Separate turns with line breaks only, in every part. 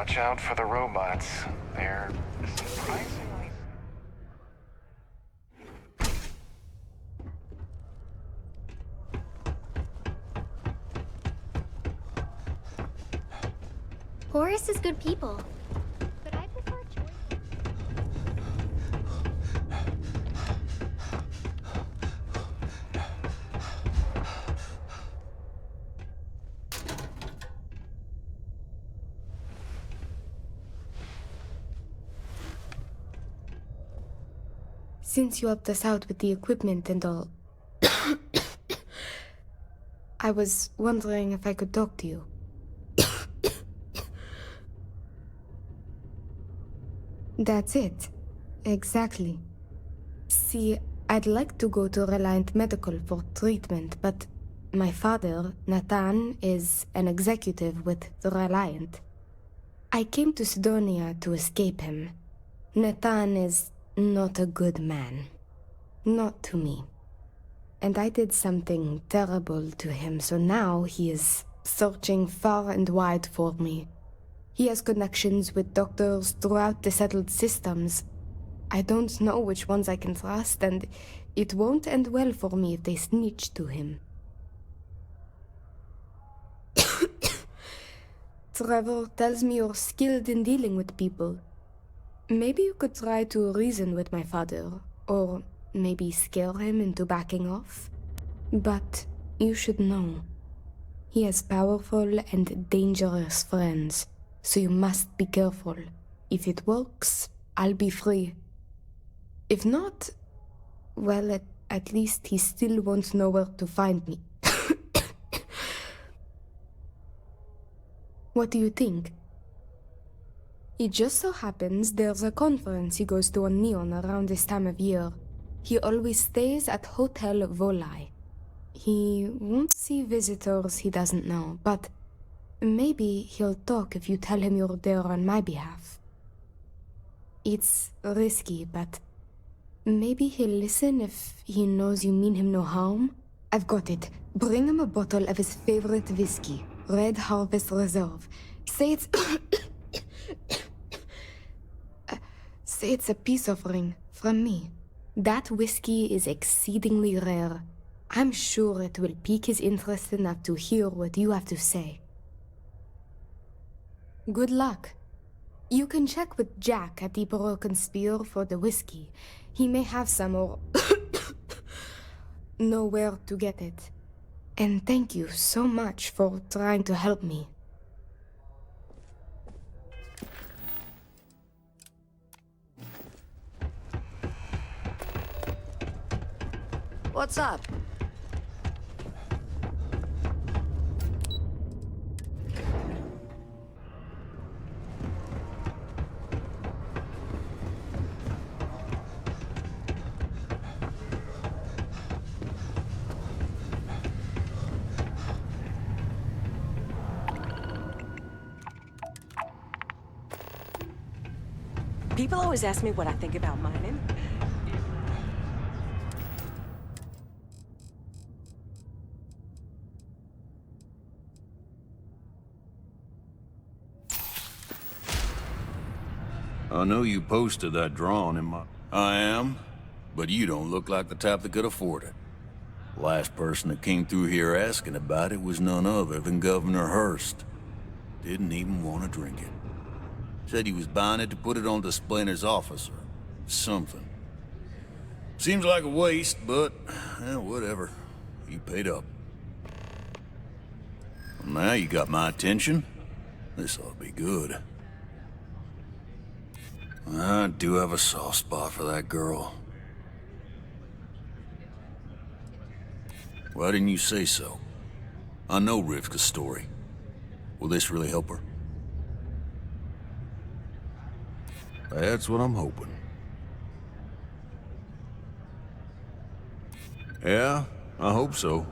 watch out for the robots. They're surprisingly...
Horus is good people, but I prefer choice.
Since you helped us out with the equipment and all, I was wondering if I could talk to you. That's it. Exactly. See, I'd like to go to Reliant Medical for treatment, but my father, Nathan, is an executive with the Reliant. I came to Sidonia to escape him. Nathan is not a good man. Not to me. And I did something terrible to him, so now he is searching far and wide for me. He has connections with doctors throughout the settled systems. I don't know which ones I can trust, and it won't end well for me if they snitch to him. Trevor tells me you're skilled in dealing with people. Maybe you could try to reason with my father, or maybe scare him into backing off. But you should know, he has powerful and dangerous friends. So you must be careful. If it works, I'll be free. If not, well, at least he still won't know where to find me. What do you think? It just so happens there's a conference he goes to on Neon around this time of year. He always stays at Hotel Volai. He won't see visitors he doesn't know, but maybe he'll talk if you tell him you're there on my behalf. It's risky, but maybe he'll listen if he knows you mean him no harm. I've got it. Bring him a bottle of his favorite whiskey, Red Harvest Reserve. Say it's... Say it's a peace offering from me. That whiskey is exceedingly rare. I'm sure it will pique his interest enough to hear what you have to say. Good luck. You can check with Jack at the Broken Spear for the whiskey. He may have some or know where to get it. And thank you so much for trying to help me.
What's up? People always ask me what I think about mining.
I know you posted that drawing in my... I am, but you don't look like the type that could afford it. Last person that came through here asking about it was none other than Governor Hurst. Didn't even want to drink it. Said he was buying it to put it on display in his office or something. Seems like a waste, but whatever. You paid up. Well, now you got my attention. This ought to be good. I do have a soft spot for that girl. Why didn't you say so? I know Rivka's story. Will this really help her? That's what I'm hoping. Yeah, I hope so.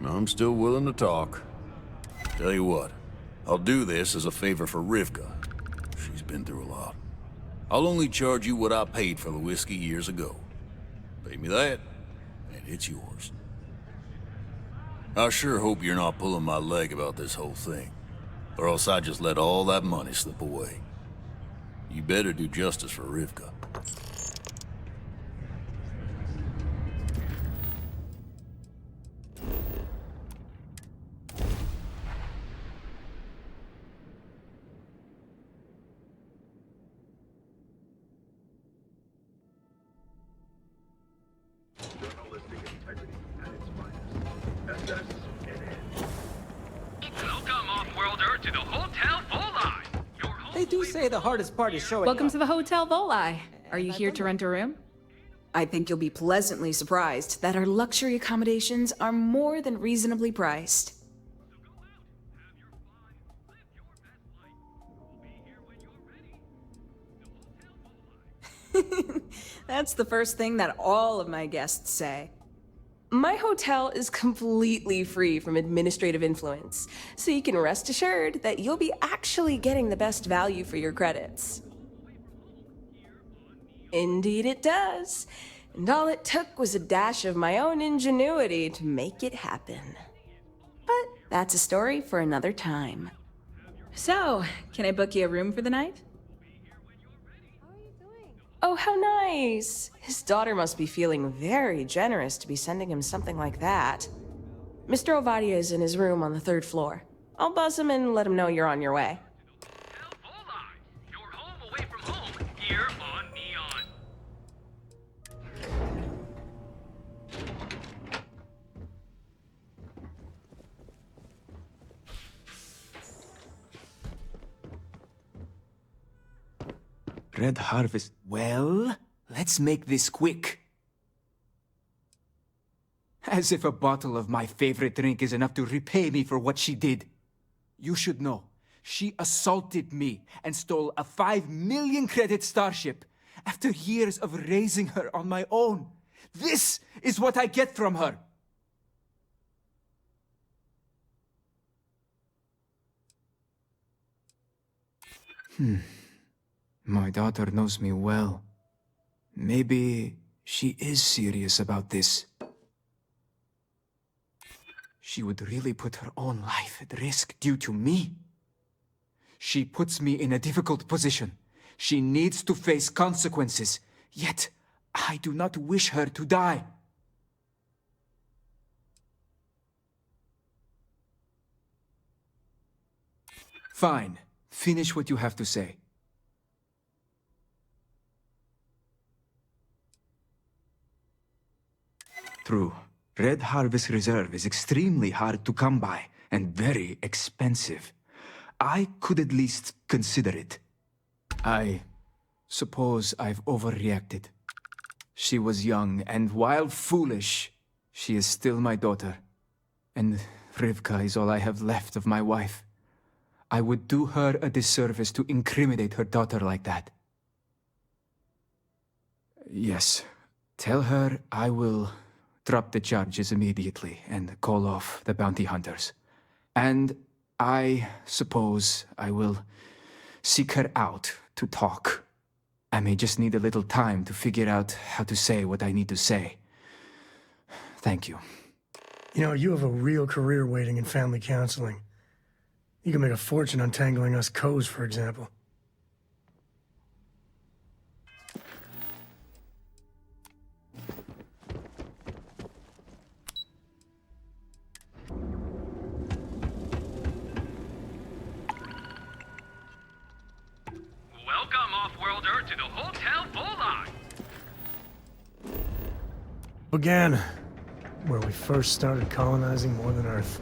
I'm still willing to talk. Tell you what, I'll do this as a favor for Rivka. She's been through a lot. I'll only charge you what I paid for the whiskey years ago. Pay me that, and it's yours. I sure hope you're not pulling my leg about this whole thing. or else I just let all that money slip away. You better do justice for Rivka.
Welcome, off-worlder, to the Hotel Volai.
They do say the hardest part is showing
Welcome
up.
to the Hotel Volai. Are you here to rent a room?
I think you'll be pleasantly surprised that our luxury accommodations are more than reasonably priced. That's the first thing that all of my guests say. My hotel is completely free from administrative influence, so you can rest assured that you'll be actually getting the best value for your credits. Indeed it does. And all it took was a dash of my own ingenuity to make it happen. But that's a story for another time.
So, can I book you a room for the night?
Oh, how nice! His daughter must be feeling very generous to be sending him something like that. Mr. Ovadia is in his room on the 3rd floor. I'll buzz him and let him know you're on your way.
Volai, your home away from home, here on Neon.
Red Harvest. Well, let's make this quick. As if a bottle of my favorite drink is enough to repay me for what she did. You should know, she assaulted me and stole a 5 million credit starship after years of raising her on my own. This is what I get from her. My daughter knows me well. Maybe she is serious about this. She would really put her own life at risk due to me. She puts me in a difficult position. She needs to face consequences. Yet, I do not wish her to die. Fine. Finish what you have to say. True. Red Harvest Reserve is extremely hard to come by and very expensive. I could at least consider it. I suppose I've overreacted. She was young, and while foolish, she is still my daughter. And Rivka is all I have left of my wife. I would do her a disservice to incriminate her daughter like that. Yes, tell her I will drop the charges immediately and call off the bounty hunters. And I suppose I will seek her out to talk. I may just need a little time to figure out how to say what I need to say. Thank you.
You know, you have a real career waiting in family counseling. You can make a fortune untangling us co's, for example.
Welcome, off-worlder, to the Hotel Volai.
Again, where we first started colonizing more than Earth.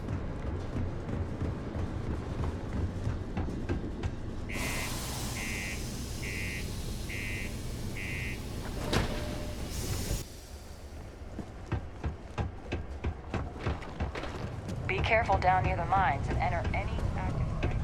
Be careful down near the mines and enter any active space.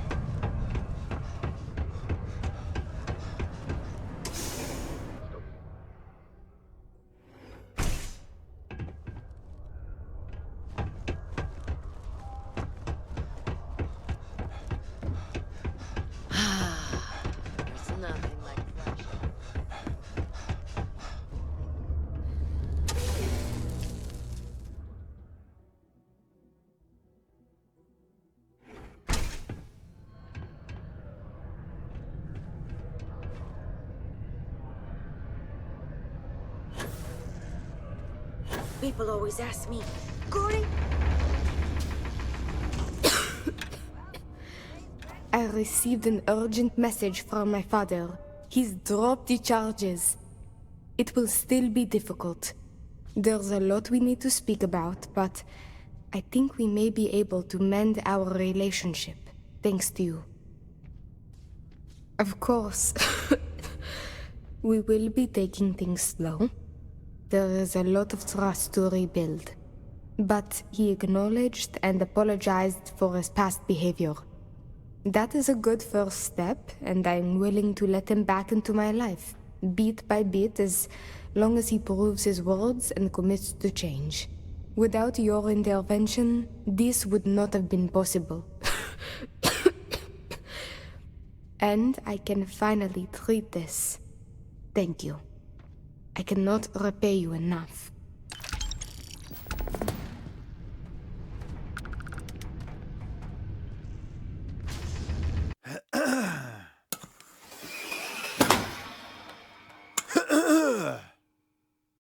There's nothing like fresh.
People always ask me, Gory? I received an urgent message from my father. He's dropped the charges. It will still be difficult. There's a lot we need to speak about, but I think we may be able to mend our relationship, thanks to you. Of course, we will be taking things slow. There is a lot of trust to rebuild. But he acknowledged and apologized for his past behavior. That is a good first step, and I'm willing to let him back into my life, bit by bit, as long as he proves his words and commits to change. Without your intervention, this would not have been possible. And I can finally treat this. Thank you. I cannot repay you enough.